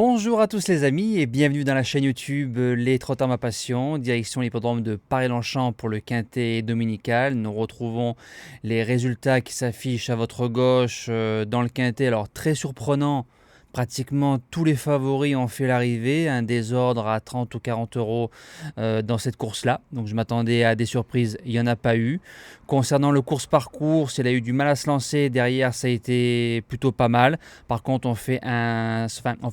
Bonjour à tous les amis et bienvenue dans la chaîne YouTube Les Trotteurs Ma Passion, direction l'hippodrome de Paris-Longchamp pour le quintet dominical. Nous retrouvons les résultats qui s'affichent à votre gauche dans le quintet. Alors très surprenant, pratiquement tous les favoris ont fait l'arrivée, un désordre à 30 ou 40 euros dans cette course-là. Donc je m'attendais à des surprises, il n'y en a pas eu. Concernant le course-parcours, il a eu du mal à se lancer, derrière ça a été plutôt pas mal. Par contre on fait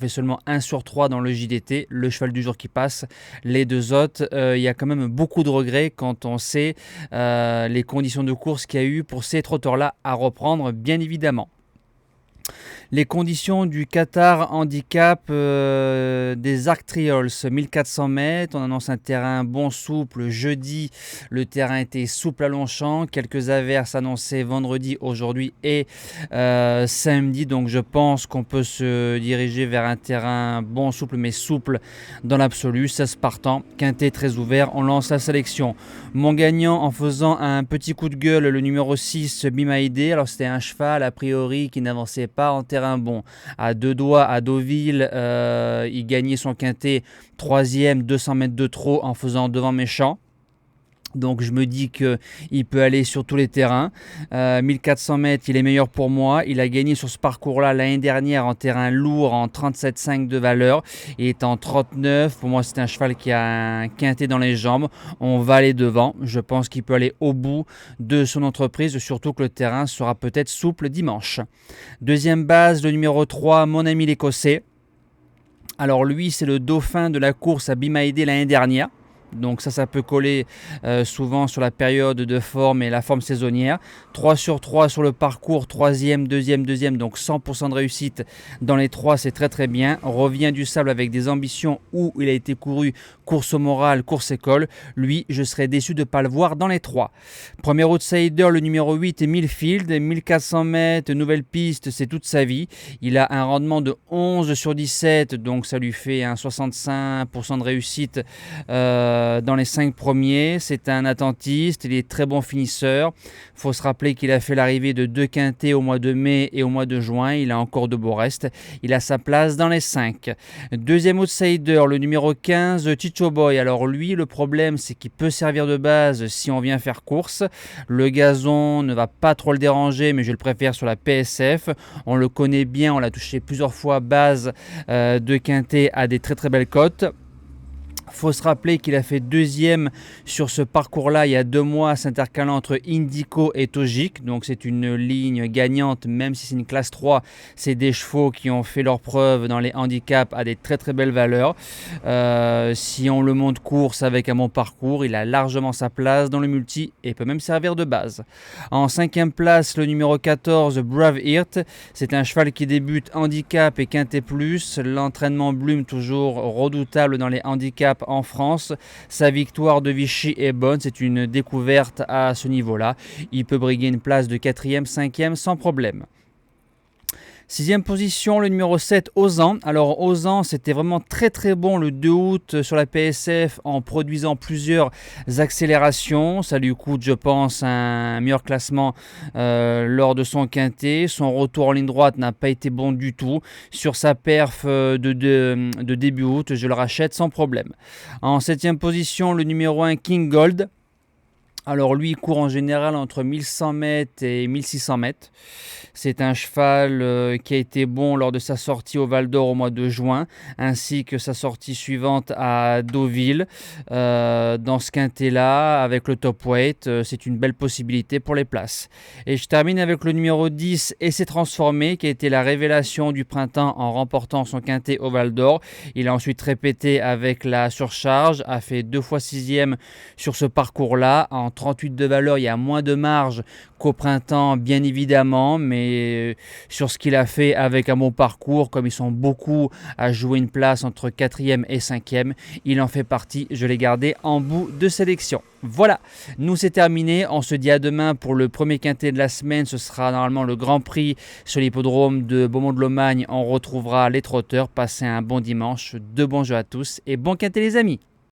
seulement 1 sur 3 dans le JDT, le cheval du jour qui passe. Les deux autres, il y a quand même beaucoup de regrets quand on sait les conditions de course qu'il y a eu pour ces trotteurs-là à reprendre bien évidemment. Les conditions du Qatar Handicap des Arc Triols, 1400 mètres. On annonce un terrain bon souple jeudi. Le terrain était souple à Longchamp. Quelques averses annoncées vendredi, aujourd'hui et samedi. Donc je pense qu'on peut se diriger vers un terrain bon souple mais souple dans l'absolu. 16 partants, quintet très ouvert. On lance la sélection. Mon gagnant en faisant un petit coup de gueule, le numéro 6, Bimaïdé. Alors c'était un cheval a priori qui n'avançait pas en terrain bon. À deux doigts à Deauville, il gagnait son quintet 3e, 200 mètres de trop en faisant devant méchant. Donc je me dis qu'il peut aller sur tous les terrains. 1400 mètres, il est meilleur pour moi. Il a gagné sur ce parcours-là l'année dernière en terrain lourd en 37,5 de valeur. Il est en 39. Pour moi, c'est un cheval qui a un quintet dans les jambes. On va aller devant. Je pense qu'il peut aller au bout de son entreprise, surtout que le terrain sera peut-être souple dimanche. Deuxième base, le numéro 3, mon ami l'Écossais. Alors lui, c'est le dauphin de la course à Bimaïdé l'année dernière. Donc ça peut coller souvent sur la période de forme et la forme saisonnière. 3 sur 3 sur le parcours, 3e, 2e, donc 100% de réussite dans les 3, c'est très très bien. Revient du sable avec des ambitions où il a été couru course au moral, course école. Lui, je serais déçu de ne pas le voir dans les 3. Premier outsider, le numéro 8, Millfield, 1400 mètres, nouvelle piste, c'est toute sa vie. Il a un rendement de 11 sur 17, donc ça lui fait un 65% de réussite dans les 5 premiers. C'est un attentiste, il est très bon finisseur. Il faut se rappeler qu'il a fait l'arrivée de 2 quintets au mois de mai et au mois de juin. Il a encore de beaux restes. Il a sa place dans les 5. Deuxième outsider, le numéro 15, Chicho Boy. Alors lui, le problème, c'est qu'il peut servir de base si on vient faire course. Le gazon ne va pas trop le déranger, mais je le préfère sur la PSF. On le connaît bien, on l'a touché plusieurs fois, base de quintet à des très très belles cotes. Il faut se rappeler qu'il a fait 2e sur ce parcours-là il y a 2 mois, s'intercalant entre Indico et Togic. Donc c'est une ligne gagnante, même si c'est une classe 3. C'est des chevaux qui ont fait leur preuve dans les handicaps à des très très belles valeurs. Si on le monte course avec un bon parcours, il a largement sa place dans le multi et peut même servir de base. En 5e place, le numéro 14, Brave Heart. C'est un cheval qui débute handicap et quintet plus. L'entraînement Blume toujours redoutable dans les handicaps en France. Sa victoire de Vichy est bonne, c'est une découverte à ce niveau-là. Il peut briguer une place de 4e, 5e sans problème. 6e position, le numéro 7, Ozan. Alors Ozan, c'était vraiment très très bon le 2 août sur la PSF en produisant plusieurs accélérations. Ça lui coûte, je pense, un meilleur classement lors de son quintet. Son retour en ligne droite n'a pas été bon du tout. Sur sa perf de début août, je le rachète sans problème. En 7e position, le numéro 1, King Gold. Alors lui, il court en général entre 1100 mètres et 1600 mètres. C'est un cheval qui a été bon lors de sa sortie au Val d'Or au mois de juin, ainsi que sa sortie suivante à Deauville. Dans ce quintet-là, avec le top weight, c'est une belle possibilité pour les places. Et je termine avec le numéro 10, et s'est transformé, qui a été la révélation du printemps en remportant son quintet au Val d'Or. Il a ensuite répété avec la surcharge, a fait 2 fois 6e sur ce parcours-là. En 38 de valeur, il y a moins de marge qu'au printemps, bien évidemment, mais sur ce qu'il a fait avec un bon parcours, comme ils sont beaucoup à jouer une place entre 4e et 5e, il en fait partie, je l'ai gardé en bout de sélection. Voilà, nous c'est terminé, on se dit à demain pour le premier quintet de la semaine, ce sera normalement le Grand Prix sur l'hippodrome de Beaumont-de-Lomagne, on retrouvera les trotteurs, passez un bon dimanche, de bons jeux à tous et bon quintet les amis.